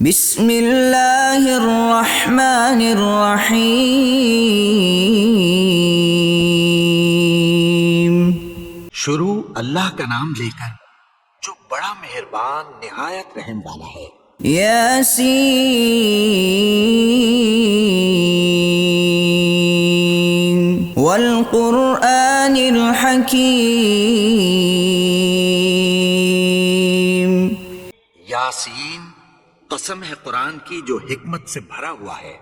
بسم اللہ الرحمن الرحیم۔ شروع اللہ کا نام لے کر جو بڑا مہربان نہایت رحم والا ہے۔ یاسین والقرآن الحکیم۔ یاسین قسم ہے قرآن کی جو حکمت سے بھرا ہوا ہے۔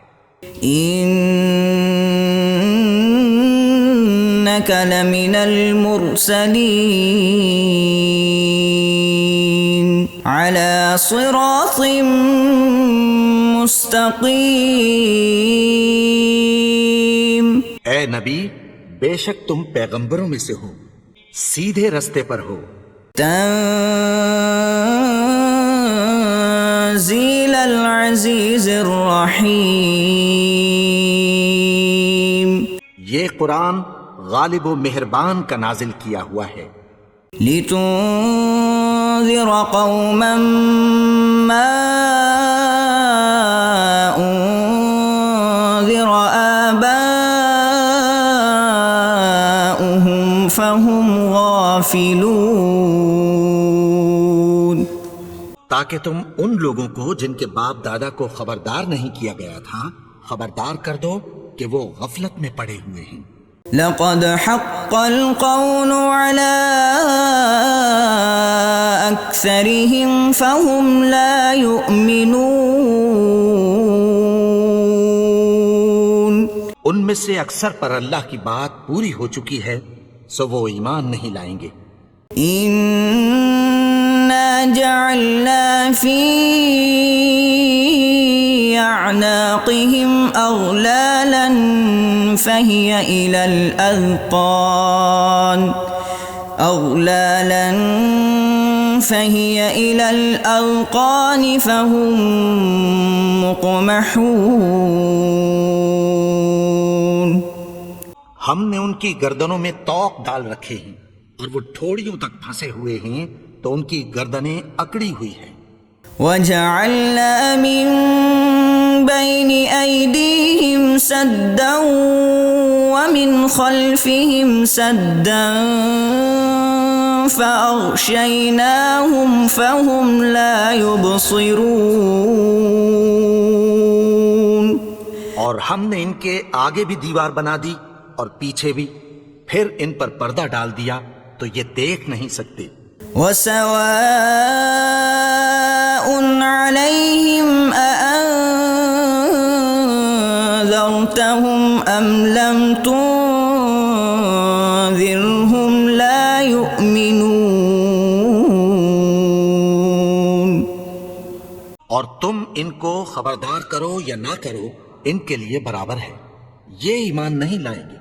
انک لمن المرسلین علی صراط مستقیم۔ اے نبی، بے شک تم پیغمبروں میں سے ہو، سیدھے رستے پر ہو۔ تنزیل العزیز الرحیم۔ یہ قرآن غالب و مہربان کا نازل کیا ہوا ہے۔ لتنذر قوما ما انذر آباؤهم فهم غافلون۔ تاکہ تم ان لوگوں کو جن کے باپ دادا کو خبردار نہیں کیا گیا تھا خبردار کر دو کہ وہ غفلت میں پڑے ہوئے ہیں۔ لقد حق القول على أكثرهم فهم لا يؤمنون۔ ان میں سے اکثر پر اللہ کی بات پوری ہو چکی ہے سو وہ ایمان نہیں لائیں گے۔ إنا جعلنا في أعناقهم أغلالا فهي إلى الأذقان فهم مقمحون۔ ہم نے ان کی گردنوں میں طوق ڈال رکھے ہیں اور وہ ٹھوڑیوں تک پھنسے ہوئے ہیں تو ان کی گردنیں اکڑی ہوئی ہیں۔ وَجَعَلْنَا مِن بَيْنِ أَيْدِيهِمْ سَدًّا وَمِنْ خَلْفِهِمْ سَدًّا فَأَغْشَيْنَاهُمْ فَهُمْ لَا يُبْصِرُونَ۔ اور ہم نے ان کے آگے بھی دیوار بنا دی اور پیچھے بھی، پھر ان پر پردہ ڈال دیا تو یہ دیکھ نہیں سکتے۔ وَسَوَاءٌ عَلَيْهِمْ أَأَنذَرْتَهُمْ أَمْ لَمْ تُنذِرْهُمْ لَا يُؤْمِنُونَ۔ اور تم ان کو خبردار کرو یا نہ کرو ان کے لیے برابر ہے، یہ ایمان نہیں لائیں گے۔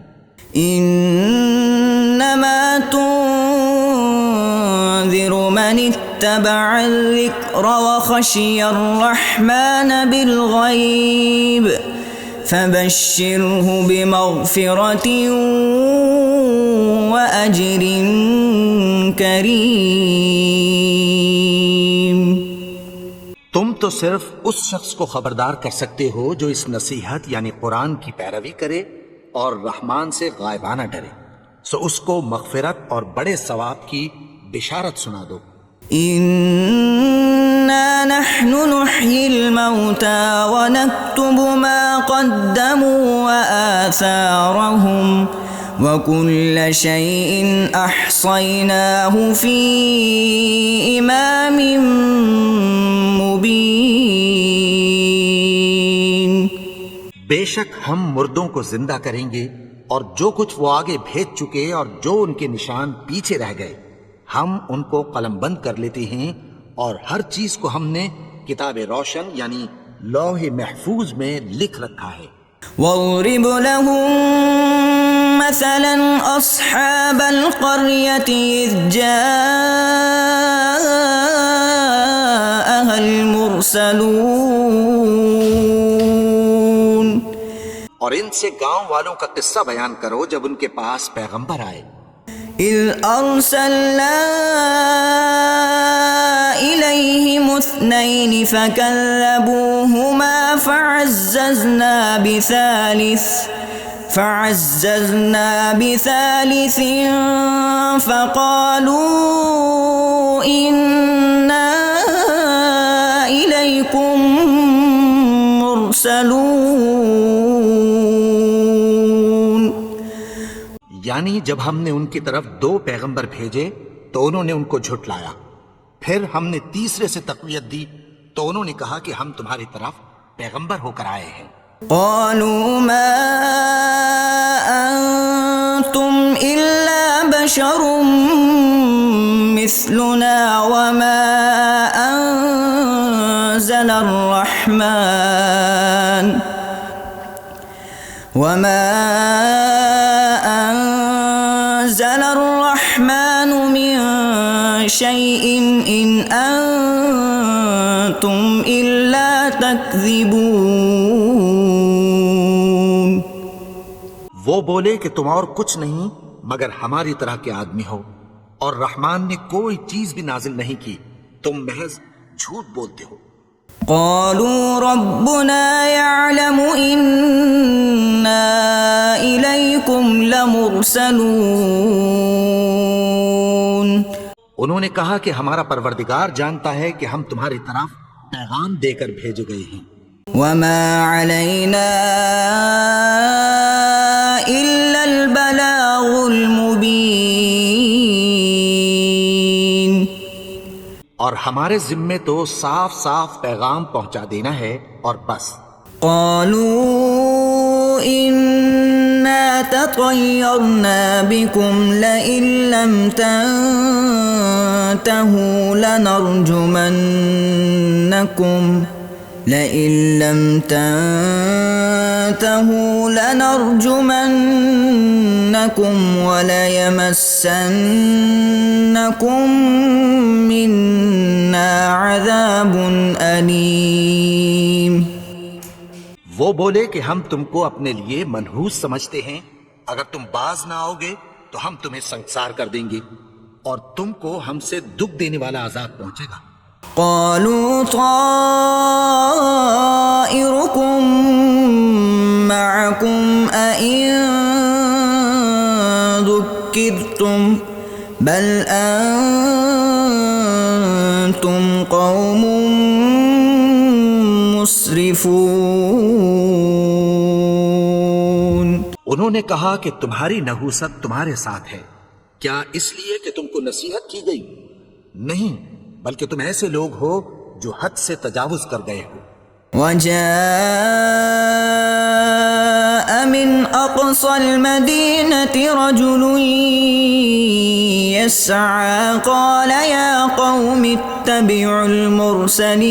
انما تنذر من اتبع الذکر وخشی الرحمن بالغیب فبشرہ بمغفرۃ واجر کریم۔ تم تو صرف اس شخص کو خبردار کر سکتے ہو جو اس نصیحت یعنی قرآن کی پیروی کرے اور رحمان سے غائبانہ ڈرے، سو اس کو مغفرت اور بڑے ثواب کی بشارت سنا دو۔ انا نحن نحيي الموتى ونكتب ما قدموا وآثارهم وكل شيء احصيناه في امام مبين۔ بے شک ہم مردوں کو زندہ کریں گے اور جو کچھ وہ آگے بھیج چکے اور جو ان کے نشان پیچھے رہ گئے ہم ان کو قلم بند کر لیتے ہیں، اور ہر چیز کو ہم نے کتاب روشن یعنی لوح محفوظ میں لکھ رکھا ہے۔ وَاضْرِبْ لَهُم مَّثَلًا أَصْحَابَ الْقَرْيَةِ إِذْ جَاءَهَا الْمُرْسَلُونَ۔ اور ان سے گاؤں والوں کا قصہ بیان کرو جب ان کے پاس پیغمبر آئے۔ إذ أرسلنا إليهم اثنين فكذبوهما فعززنا بثالث فقالوا إنا إليكم مرسلون. یعنی جب ہم نے ان کی طرف 2 پیغمبر بھیجے تو انہوں نے ان کو جھٹلایا، پھر ہم نے تیسرے سے تقویت دی تو انہوں نے کہا کہ ہم تمہاری طرف پیغمبر ہو کر آئے ہیں. قالوا ما أنتم إلا بشر مثلنا وما أنزل الرحمن من شيء إن أنتم إلا تكذبون. وہ بولے کہ تم اور کچھ نہیں مگر ہماری طرح کے آدمی ہو، اور رحمان نے کوئی چیز بھی نازل نہیں کی، تم محض جھوٹ بولتے ہو. قالوا ربنا يعلم إنا إليكم لمرسلون. انہوں نے کہا کہ ہمارا پروردگار جانتا ہے کہ ہم تمہاری طرف پیغام دے کر بھیجے گئے ہیں. وما علينا إلا البلاغ المبين. اور ہمارے ذمے تو صاف صاف پیغام پہنچا دینا ہے اور بس. قالوا إنا تطيرنا بكم لئن لم تنتهوا لنرجمنكم وليمسنكم منا عذاب أليم. وہ بولے کہ ہم تم کو اپنے لیے منحوس سمجھتے ہیں، اگر تم باز نہ آؤ گے تو ہم تمہیں سنسار کر دیں گے اور تم کو ہم سے دکھ دینے والا عذاب پہنچے گا. قالوا طائركم معكم أئن ذكرتم بل أنتم قوم مسرفون. انہوں نے کہا کہ تمہاری نحوست تمہارے ساتھ ہے، کیا اس لیے کہ تم کو نصیحت کی گئی؟ نہیں، بلکہ تم ایسے لوگ ہو جو حد سے تجاوز کر گئے ہو. وجاء من أقصى المدينة رجل يسعى قال يا قوم اتبعوا المرسلين.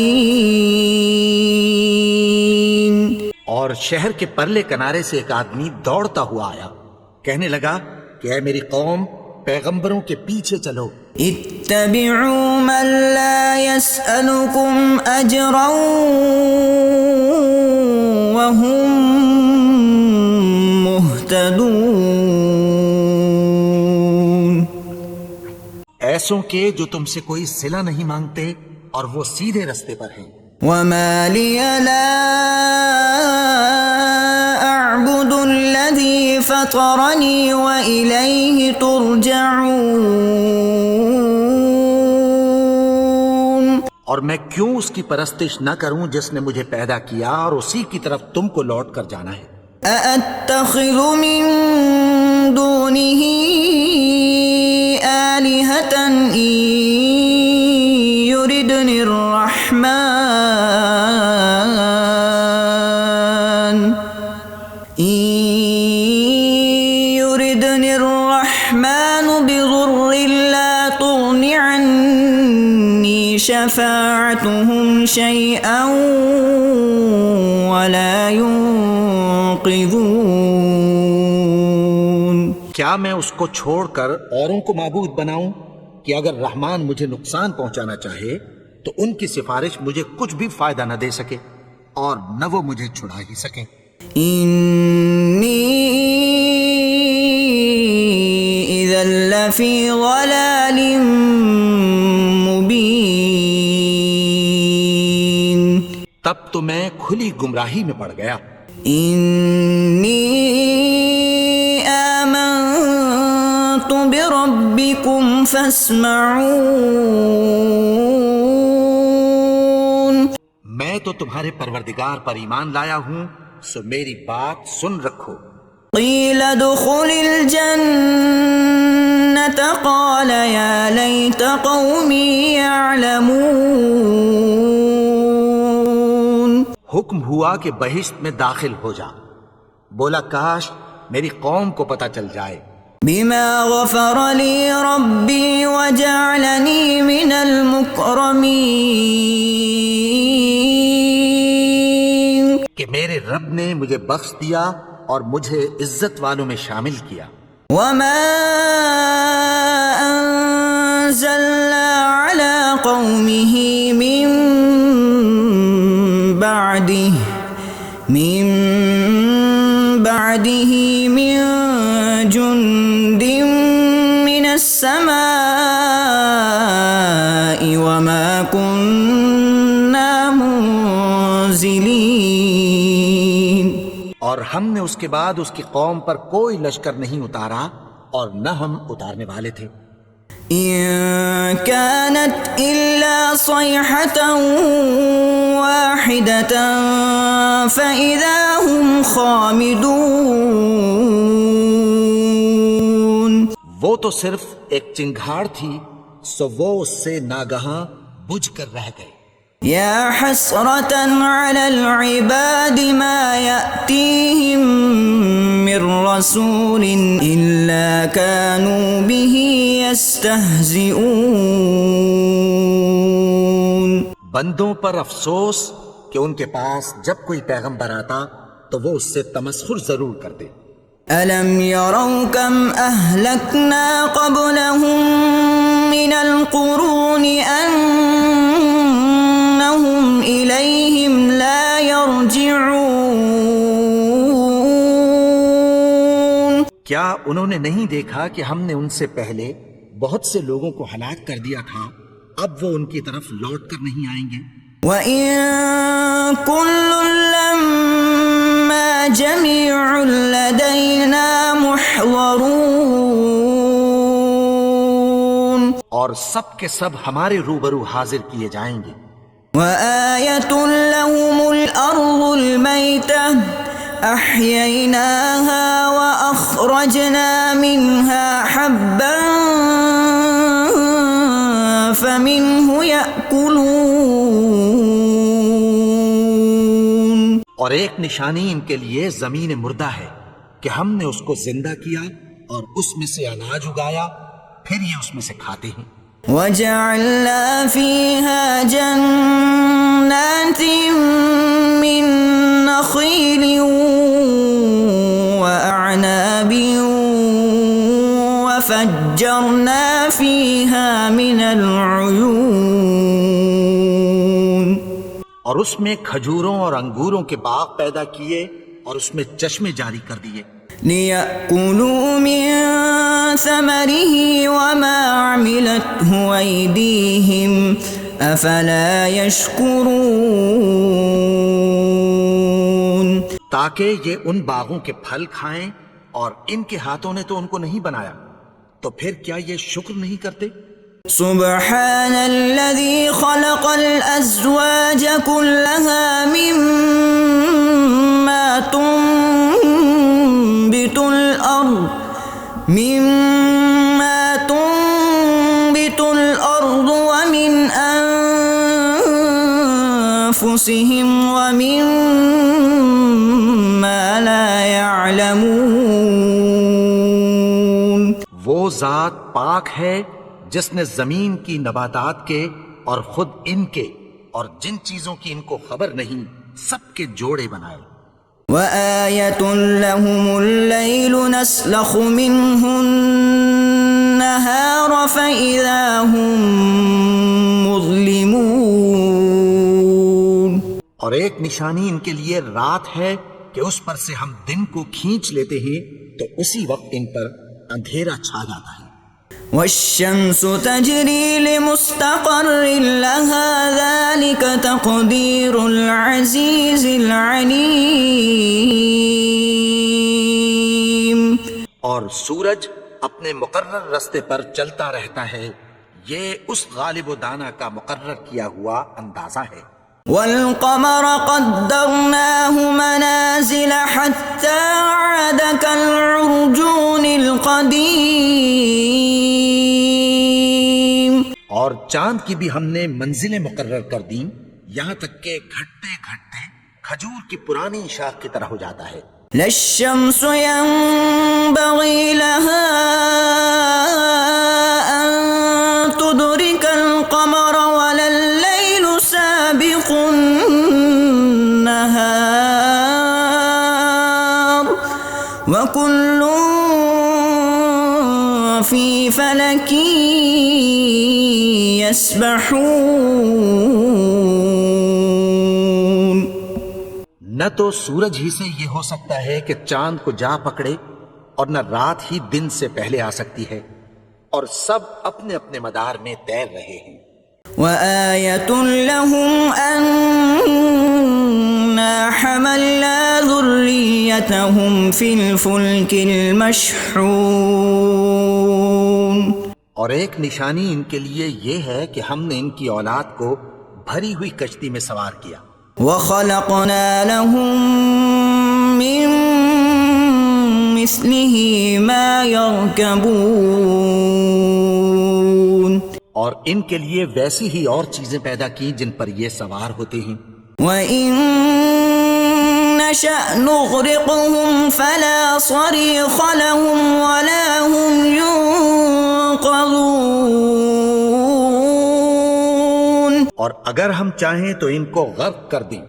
اور شہر کے پرلے کنارے سے ایک آدمی دوڑتا ہوا آیا، کہنے لگا کہ اے میری قوم، پیغمبروں کے پیچھے چلو. اتبعوا من لا يسألكم أجرا وهم مهتدون. ایسوں کے جو تم سے کوئی صلہ نہیں مانگتے اور وہ سیدھے رستے پر ہیں. وما لي لا أعبد الذي فطرني وإليه ترجعون. اور میں کیوں اس کی پرستش نہ کروں جس نے مجھے پیدا کیا اور اسی کی طرف تم کو لوٹ کر جانا ہے. أأتخذ من دونه آلهة إن يردني الرحمن بضر لا تغن عني شفاعتهم شيئا ولا ينقذون. کیا میں اس کو چھوڑ کر اوروں کو معبود بناؤں کہ اگر رحمان مجھے نقصان پہنچانا چاہے تو ان کی سفارش مجھے کچھ بھی فائدہ نہ دے سکے اور نہ وہ مجھے چھڑا ہی سکیں. إني إذا لفی ضلال مبین. تب تو میں کھلی گمراہی میں پڑ گیا. انی آمنت بربکم فاسمعون. میں تو تمہارے پروردگار پر ایمان لایا ہوں، سو میری بات سن رکھو. قیل ادخل الجنة قال یا لیت قومی یعلمون. حکم ہوا کہ بہشت میں داخل ہو جا. بولا کاش میری قوم کو پتہ چل جائے. بما غفر لی ربی وجعلنی من المکرمین. کہ میرے رب نے مجھے بخش دیا اور مجھے عزت والوں میں شامل کیا. وما انزلنا على قومه من بعده من جند من السماء وما كنا منزلين. اور ہم نے اس کے بعد اس کی قوم پر کوئی لشکر نہیں اتارا اور نہ ہم اتارنے والے تھے. إن كانت إلا صيحة واحدة فإذا هم خامدون. وہ تو صرف ایک چنگھاڑ تھی، سو وہ اس سے ناگہاں بجھ کر رہ گئے. يا حسرة على العباد ما يأتيهم من رسول إلا كانوا به يستهزئون. بندوں پر افسوس کہ ان کے پاس جب کوئی پیغمبر آتا تو وہ اس سے تمسخر ضرور کرتے. ألم يروا كم أهلكنا قبلهم من القرون أنهم إليهم لا يرجعون. کیا انہوں نے نہیں دیکھا کہ ہم نے ان سے پہلے بہت سے لوگوں کو ہلاک کر دیا تھا، اب وہ ان کی طرف لوٹ کر نہیں آئیں گے. وَإِن كُلٌّ لَّمَّا جَمِيعٌ لَّدَيْنَا مُحْضَرُونَ. اور سب کے سب ہمارے روبرو حاضر کیے جائیں گے. وَآيَةٌ لَّهُمُ الْأَرْضُ الْمَيْتَةُ أَحْيَيْنَاهَا وَأَخْرَجْنَا مِنْهَا حَبًّا فَمِنْهُ يَأْكُلُونَ. اور ایک نشانی ان کے لیے زمین مردہ ہے کہ ہم نے اس کو زندہ کیا اور اس میں سے اناج اگایا، پھر یہ اس میں سے کھاتے ہیں. وَجَعَلْنَا فِيهَا جَنَّاتٍ مِّن نَّخِيلٍ وَأَعْنَابٍ وَفَجَّرْنَا فِيهَا مِنَ الْعُيُونِ. اور اس میں کھجوروں اور انگوروں کے باغ پیدا کیے اور اس میں چشمے جاری کر دیے. لِيَأْكُلُوا مِن ثَمَرِهِ وَمَا عَمِلَتْهُ أَيْدِيهِمْ أَفَلَا يَشْكُرُونَ. تاکہ یہ ان باغوں کے پھل کھائیں اور ان کے ہاتھوں نے تو ان کو نہیں بنایا، تو پھر کیا یہ شکر نہیں کرتے؟ سبحان الذي خلق الأزواج كلها مما تنبت الأرض ومن أنفسهم ومما لا يعلمون. وہ ذات پاک ہے جس نے زمین کی نباتات کے اور خود ان کے اور جن چیزوں کی ان کو خبر نہیں سب کے جوڑے بنائے. وَآيَةٌ لَّهُمُ اللَّيْلُ نَسْلَخُ مِنْهُ النَّهَارَ فَإِذَا هُم مُظْلِمُونَ. اور ایک نشانی ان کے لیے رات ہے کہ اس پر سے ہم دن کو کھینچ لیتے ہیں تو اسی وقت ان پر اندھیرا چھا جاتا ہے. والشمس تجري لمستقر لها ذلك تقدير العزيز العليم. اور سورج اپنے مقرر راستے پر چلتا رہتا ہے، یہ اس غالب و دانا کا مقرر کیا ہوا اندازہ ہے. والقمر قدرناه منازل حتى عاد كالعرجون القديم. اور چاند کی بھی ہم نے منزلیں مقرر کر دیں، یہاں تک کہ گھٹتے گھٹتے کھجور کی پرانی شاخ کی طرح ہو جاتا ہے. لا الشمس ينبغي لها أن تدرك القمر ولا الليل سابق النهار وكل في فلك يسبحون. نہ تو سورج ہی سے یہ ہو سکتا ہے کہ چاند کو جا پکڑے، اور نہ رات ہی دن سے پہلے آ سکتی ہے، اور سب اپنے اپنے مدار میں تیر رہے ہیں. وآية لهم أنا حملنا ذريتهم في الفلك المشحون. اور ایک نشانی ان کے لیے یہ ہے کہ ہم نے ان کی اولاد کو بھری ہوئی کشتی میں سوار کیا. وخلقنا لهم من مثله ما يركبون. اور ان کے لیے ویسی ہی اور چیزیں پیدا کی جن پر یہ سوار ہوتے ہیں. وَإِن نَّشَأْ نُغْرِقْهُمْ فَلَا صَرِيخَ لَهُمْ وَلَا هُمْ يُنقَذُونَ. اور اگر ہم چاہیں تو ان کو غرق کر دیں،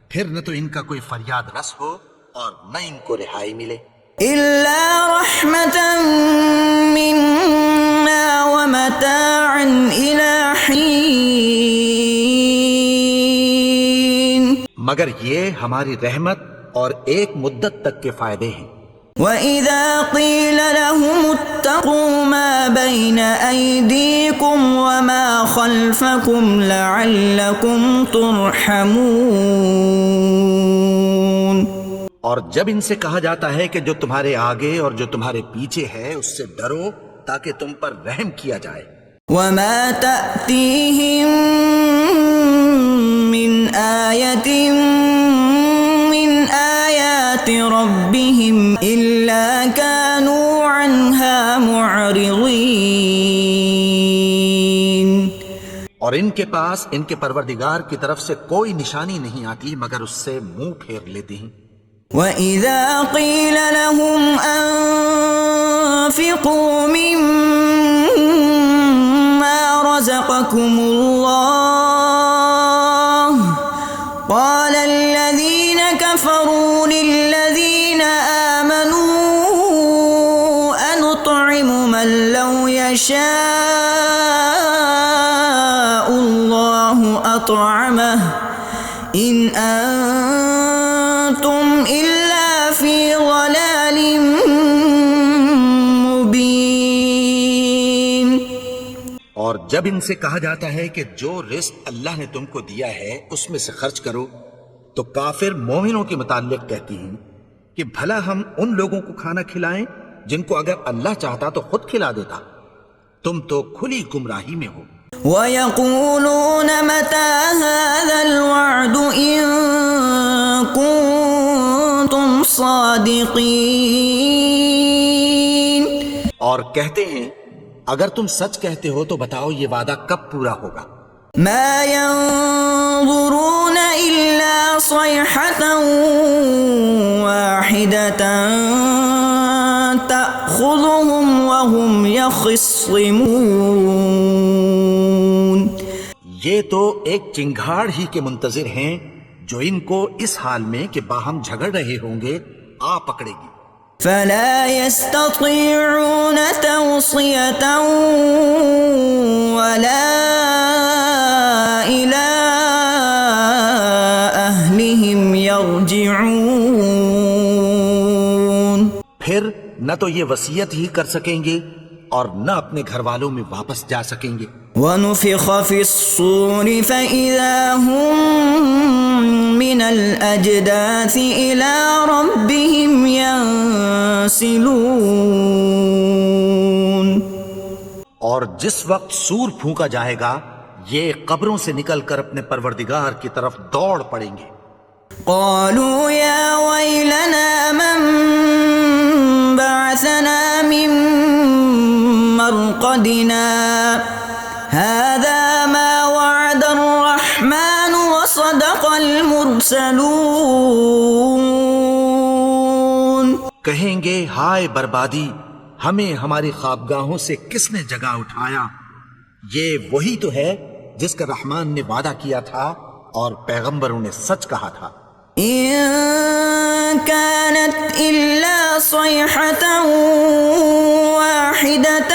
پھر نہ تو ان کا کوئی فریاد رس ہو اور نہ ان کو رہائی ملے. إِلَّا رَحْمَةً مِّنَّا وَمَتَاعًا إِلَى حِينٍ. مگر یہ ہماری رحمت اور ایک مدت تک کے فائدے ہیں. وَإِذَا قِيلَ لَهُمُ اتَّقُوا مَا بَيْنَ أَيْدِيكُمْ وَمَا خَلْفَكُمْ لَعَلَّكُمْ تُرْحَمُونَ. اور جب ان سے کہا جاتا ہے کہ جو تمہارے آگے اور جو تمہارے پیچھے ہے اس سے ڈرو تاکہ تم پر رحم کیا جائے. وَمَا تَأْتِيهِم مِّنْ آيَةٍ مِّنْ آيَاتِ رَبِّهِمْ إِلَّا كَانُوا عَنْهَا مُعْرِضِينَ. اور ان کے پاس ان کے پروردگار کی طرف سے کوئی نشانی نہیں آتی مگر اس سے منہ پھیر لیتے ہیں. وَإِذَا قِيلَ لَهُمْ أَنفِقُوا مِمَّا رَزَقَكُمُ اللَّهُ قَالَ الَّذِينَ كَفَرُوا لِلَّذِينَ آمَنُوا أَنُطْعِمُ مَن لَّوْ يَشَاءُ اللَّهُ أَطْعَمَهُ إِنْ أَنتُمْ إِلَّا فِي ضَلَالٍ مُبِينٍ. اور جب ان سے کہا جاتا ہے کہ جو رزق اللہ نے تم کو دیا ہے اس میں سے خرچ کرو، تو کافر مومنوں کے متعلق کہتی ہیں کہ بھلا ہم ان لوگوں کو کھانا کھلائیں جن کو اگر اللہ چاہتا تو خود کھلا دیتا. تم تو کھلی گمراہی میں ہو. وَيَقُولُونَ مَتَى هَذَا الْوَعْدُ إِن كُنتُمْ صَادِقِينَ. اور کہتے ہیں اگر تم سچ کہتے ہو تو بتاؤ یہ وعدہ کب پورا ہوگا. مَا يَنظُرُونَ إِلَّا صَيْحَةً وَاحِدَةً تَأْخُذُهُمْ وَهُمْ يَخِصِّمُونَ. یہ تو ایک چنگھاڑ ہی کے منتظر ہیں جو ان کو اس حال میں کہ باہم جھگڑ رہے ہوں گے آ پکڑے گی. فَلَا يَسْتَطِيعُونَ تَوْصِيَةً وَلَا إِلَىٰ أَهْلِهِمْ يَرْجِعُونَ. پھر نہ تو یہ وصیت ہی کر سکیں گے اور نہ اپنے گھر والوں میں واپس جا سکیں گے۔ ونفخ في الصور فإذا هم من الأجداث إلى ربهم ينسلون۔ اور جس وقت سور پھونکا جائے گا یہ قبروں سے نکل کر اپنے پروردگار کی طرف دوڑ پڑیں گے۔ قالوا يا ويلنا من بعثنا من مرقدنا هذا ما وعد الرحمن وصدق المرسلون۔ کہیں گے ہائے بربادی، ہمیں ہماری خوابگاہوں سے کس نے جگا اٹھایا؟ یہ وہی تو ہے جس کا رحمان نے وعدہ کیا تھا اور پیغمبروں نے سچ کہا تھا۔ إن كانت إلا صيحة واحدة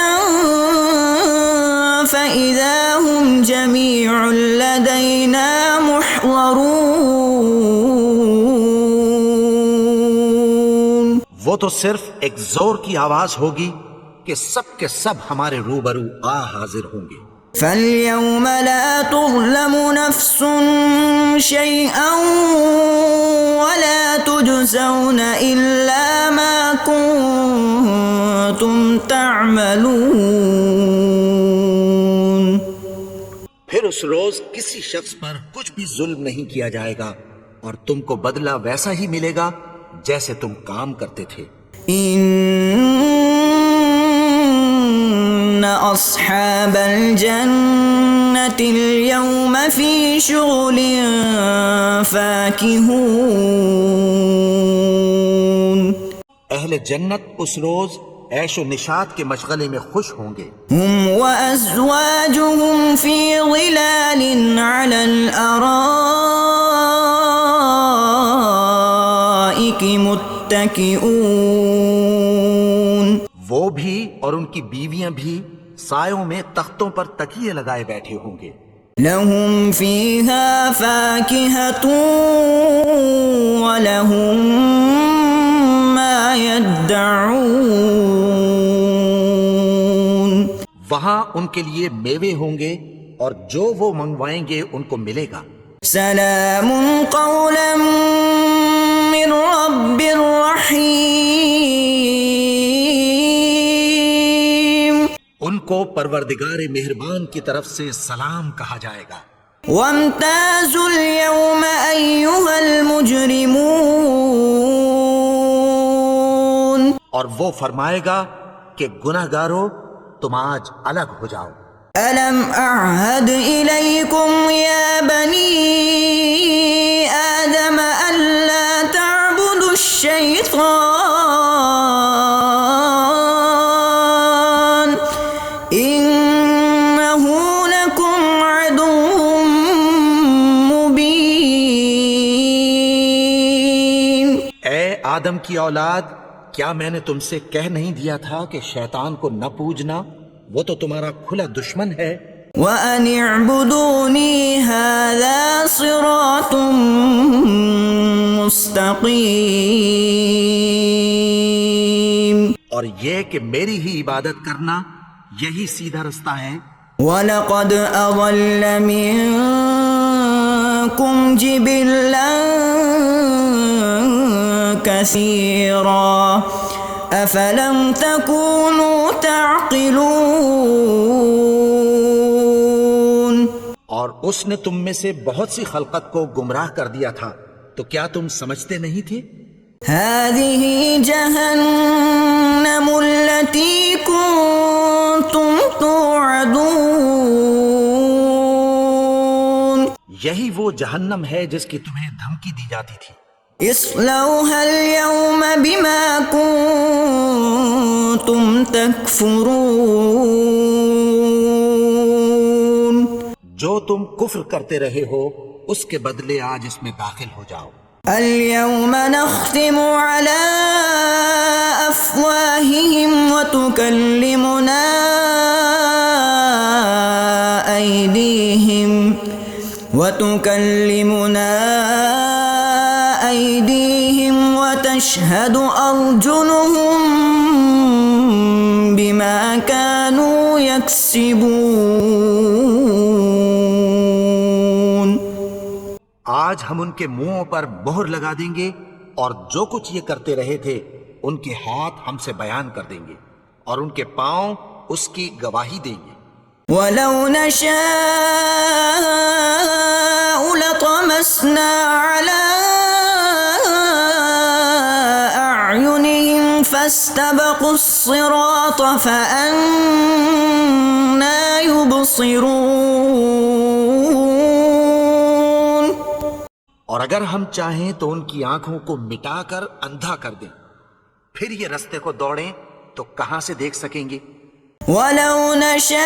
فإذا هم جميع لدينا محضرون۔ وہ تو صرف ایک زور کی آواز ہوگی کہ سب کے سب ہمارے روبرو حاضر ہوں گے۔ فَالْيَوْمَ لَا تُظْلَمُ نَفْسٌ شَيْئًا وَلَا تُجْزَوْنَ إِلَّا مَا كُنتُمْ تَعْمَلُونَ۔ پھر اس روز کسی شخص پر کچھ بھی ظلم نہیں کیا جائے گا اور تم کو بدلہ ویسا ہی ملے گا جیسے تم کام کرتے تھے۔ إن أصحاب الجنة اليوم في شغل فاكهون۔ اہل جنت اس روز عیش و نشاط کے مشغلے میں خوش ہوں گے۔ هم وأزواجهم في ظلال على الأرائك متكئون۔ وہ بھی اور ان کی بیویاں بھی سایوں میں تختوں پر تکیے لگائے بیٹھے ہوں گے۔ لهم فيها فاكهة ولهم ما يدعون۔ وہاں ان کے لیے میوے ہوں گے اور جو وہ منگوائیں گے ان کو ملے گا۔ سلام قولا من رب رحیم۔ ان کو پروردگار مہربان کی طرف سے سلام کہا جائے گا۔ وامتازوا اليوم أيها المجرمون۔ اور وہ فرمائے گا کہ گناہگارو تم آج الگ ہو جاؤ۔ ألم أعهد إليكم يا بني آدم ألا تعبدوا الشيطان إنه لكم عدو مبين۔ اے آدم کی اولاد، کیا میں نے تم سے کہہ نہیں دیا تھا کہ شیطان کو نہ پوجنا؟ وہ تو تمہارا کھلا دشمن ہے۔ وَأَنِ اعْبُدُونِي هَذَا صِرَاطٌ مُسْتَقِيمٌ۔ اور یہ کہ میری ہی عبادت کرنا یہی سیدھا رستہ ہے۔ وَلَقَدْ أَضَلَّ مِنكُمْ جِبِلًّا كَثِيرًا أَفَلَمْ تَكُونُوا تَعْقِلُونَ۔ اور اس نے تم میں سے بہت سی خلقت کو گمراہ کر دیا تھا، تو کیا تم سمجھتے نہیں تھے؟ هذه جهنم التي كنتم توعدون۔ یہی وہ جہنم ہے جس کی تمہیں دھمکی دی جاتی تھی۔ اصلوها اليوم بما كنتم تكفرون۔ جو تم کفر کرتے رہے ہو اس کے بدلے آج اس میں داخل ہو جاؤ۔ اليوم نختم على أفواههم وتكلمنا أيديهم وتشهد أرجلهم بما بما كانوا يكسبون. آج ہم ان کے منہوں پر مہر لگا دیں گے اور جو کچھ یہ کرتے رہے تھے ان کے ہاتھ ہم سے بیان کر دیں گے اور ان کے پاؤں اس کی گواہی دیں گے. وَلَوْ نَشَاءُ لَطَمَسْنَا عَلَىٰ أَعْيُنِهِمْ فَاسْتَبَقُوا الصِّرَاطَ فَأَنَّىٰ يُبْصِرُونَ. اور اگر ہم چاہیں تو ان کی آنکھوں کو مٹا کر اندھا کر دیں، پھر یہ رستے کو دوڑیں تو کہاں سے دیکھ سکیں گے؟ وَلَوْ نَشَاءُ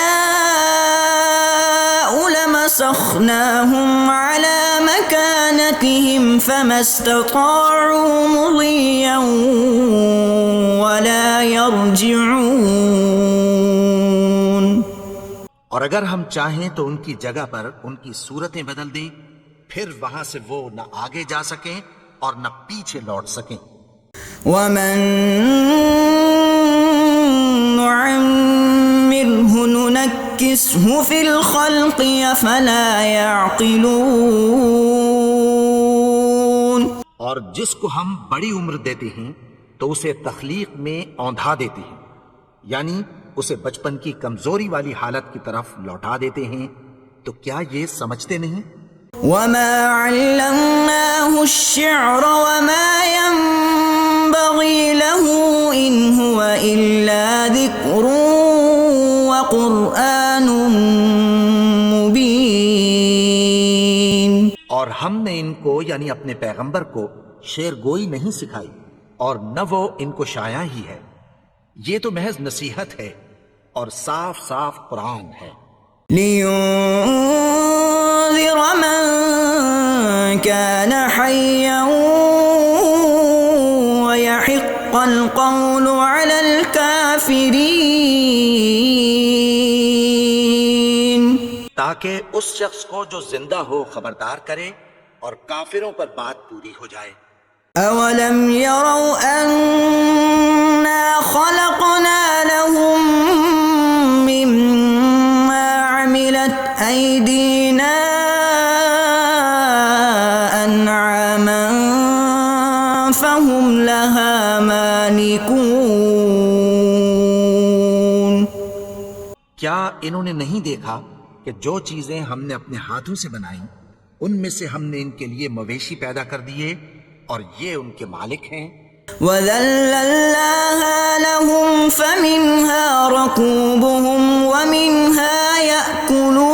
لَمَسَخْنَاهُمْ عَلَىٰ مَكَانَتِهِمْ فَمَا اسْتَطَاعُوا مُضِيًّا وَلَا يَرْجِعُونَ. اور اگر ہم چاہیں تو ان کی جگہ پر ان کی صورتیں بدل دیں، پھر وہاں سے وہ نہ آگے جا سکیں اور نہ پیچھے لوٹ سکیں. وَمَن نُعَمِّرْهُ نُنَكِّسْهُ فِي الْخَلْقِ أَفَلَا يَعْقِلُونَ. اور جس کو ہم بڑی عمر دیتے ہیں تو اسے تخلیق میں اوندھا دیتے ہیں، یعنی اسے بچپن کی کمزوری والی حالت کی طرف لوٹا دیتے ہیں. تو کیا یہ سمجھتے نہیں؟ وَمَا عَلَّمْنَاهُ الشِّعْرَ وَمَا يَنبَغِي لَهُ إِنْ هُوَ إِلَّا ذِكْرٌ وَقُرْآنٌ مُبِينٌ. اور ہم نے ان کو یعنی اپنے پیغمبر کو شعر گوئی نہیں سکھائی اور نہ وہ ان کو شایا ہی ہے، یہ تو محض نصیحت ہے اور صاف صاف قرآن ہے. لِيُنذِرَ مَن كَانَ حَيًّا وَيَحِقَّ الْقَوْلُ عَلَى الْكَافِرِينَ. تاکہ اس شخص کو جو زندہ ہو خبردار کرے اور کافروں پر بات پوری ہو جائے. أَوَلَمْ يَرَوْا أَنَّا خَلَقْنَا لَهُم مِّمَّا عَمِلَتْ أَيْدِينَا أَنْعَامًا فَهُمْ لَهَا مَالِكُونَ. کیا انہوں نے نہیں دیکھا کہ جو چیزیں ہم نے اپنے ہاتھوں سے بنائیں ان میں سے ہم نے ان کے لیے مویشی پیدا کر دیے اور یہ ان کے مالک ہیں. وَذَلَّلْنَاهَا لَهُمْ فَمِنْهَا رَكُوبُهُمْ وَمِنْهَا يَأْكُلُونَ.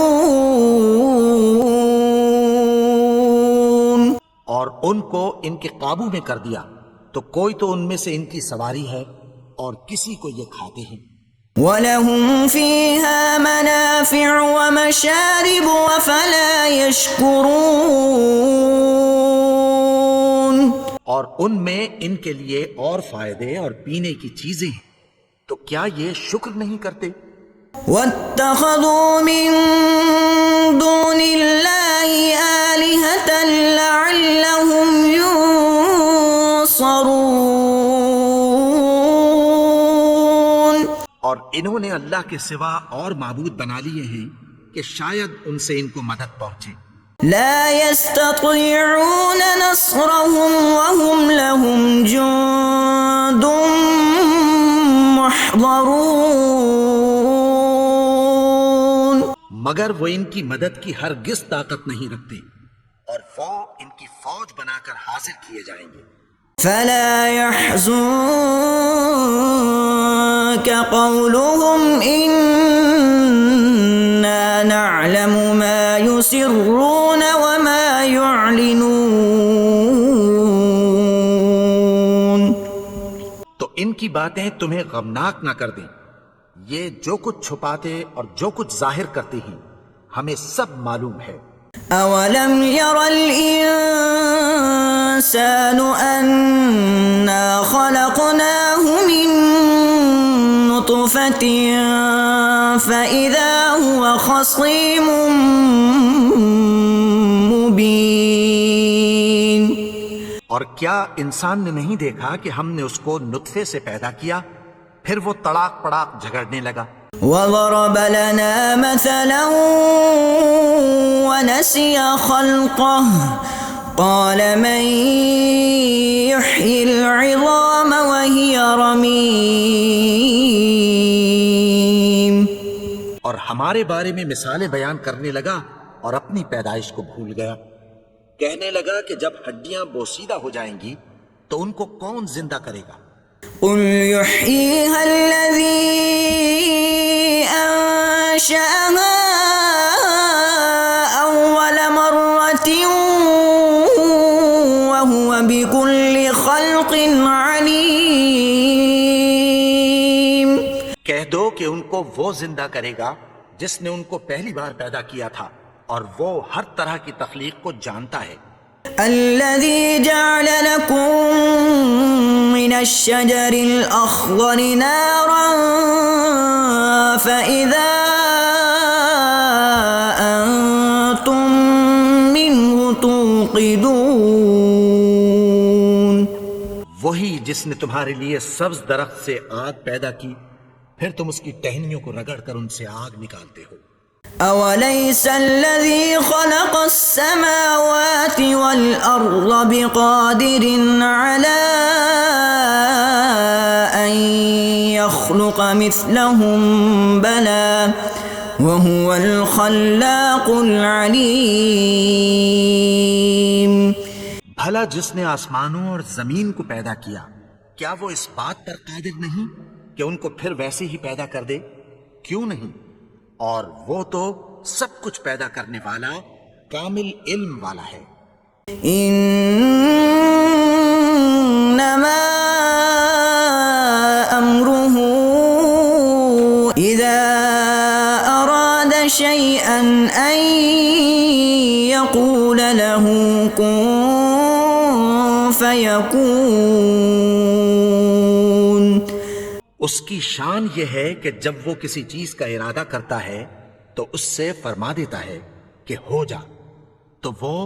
اور ان کو ان کے قابو میں کر دیا تو کوئی تو ان میں سے ان کی سواری ہے اور کسی کو یہ کھاتے ہیں. وَلَهُمْ فِيهَا مَنَافِعُ وَمَشَارِبُ أَفَلَا يَشْكُرُونَ. اور ان میں ان کے لیے اور فائدے اور پینے کی چیزیں ہیں، تو کیا یہ شکر نہیں کرتے؟ وَاتَّخَذُوا مِن دُونِ اللَّهِ آلِهَةً لَعَلَّهُمْ يُنصَرُونَ. اور انہوں نے اللہ کے سوا اور معبود بنا لیے ہیں کہ شاید ان سے ان کو مدد پہنچے. لا يستطيعون نصرهم وهم لهم جند محضرون. مگر وہ ان کی مدد کی ہرگز طاقت نہیں رکھتے اور وہ ان کی فوج بنا کر حاضر کیے جائیں گے. فلا يحزنك قولهم إنا نعلم ما يسرون وما يعلنون. تو ان کی باتیں تمہیں غمناک نہ کر دیں، یہ جو کچھ چھپاتے اور جو کچھ ظاہر کرتے ہیں ہمیں سب معلوم ہے. أَوَلَمْ يَرَ الْإِنسَانُ أَنَّا خَلَقْنَاهُ مِن نُّطْفَةٍ فَإِذَا هُوَ خَصِيمٌ مُّبِينٌ. اور کیا انسان نے نہیں دیکھا کہ ہم نے اس کو نطفے سے پیدا کیا پھر وہ تڑاک پڑاک جھگڑنے لگا. وضرب لنا مثلا ونسي خلقه قال من يحيي العظام وهي رميم. اور ہمارے بارے میں مثالیں بیان کرنے لگا اور اپنی پیدائش کو بھول گیا. کہنے لگا کہ جب ہڈیاں بوسیدہ ہو جائیں گی تو ان کو کون زندہ کرے گا؟ قل يحييها الذي أنشأها أول مرة وهو بكل خلق عليم. کہہ دو کہ ان کو وہ زندہ کرے گا جس نے ان کو پہلی بار پیدا کیا تھا اور وہ ہر طرح کی تخلیق کو جانتا ہے. الذي جعل لكم من الشجر الأخضر نارا فإذا أنتم منه توقدون. وہی جس نے تمہارے لیے سبز درخت سے آگ پیدا کی پھر تم اس کی ٹہنیوں کو رگڑ کر ان سے آگ نکالتے ہو. أوليس الذي خلق السماوات والأرض بقادر على أن يخلق مثلهم بلى وهو الخلاق العليم. بھلا جس نے آسمانوں اور زمین کو پیدا کیا کیا وہ اس بات پر قادر نہیں کہ ان کو پھر ویسے ہی پیدا کر دے؟ کیوں نہیں؟ اور وہ تو سب کچھ پیدا کرنے والا کامل علم والا ہے. انما امره اذا اراد شيئا ان يقول له كن فيكون. اس کی شان یہ ہے کہ جب وہ کسی چیز کا ارادہ کرتا ہے تو اس سے فرما دیتا ہے کہ ہو جا تو وہ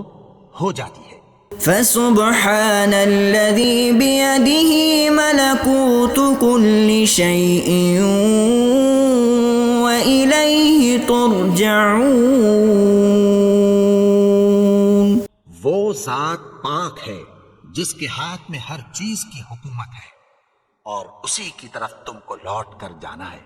ہو جاتی ہے. فسبحان الذي بيده ملكوت كل شيء وإليه ترجعون. وہ ذات پاک ہے جس کے ہاتھ میں ہر چیز کی حکومت ہے اور اسی کی طرف تم کو لوٹ کر جانا ہے.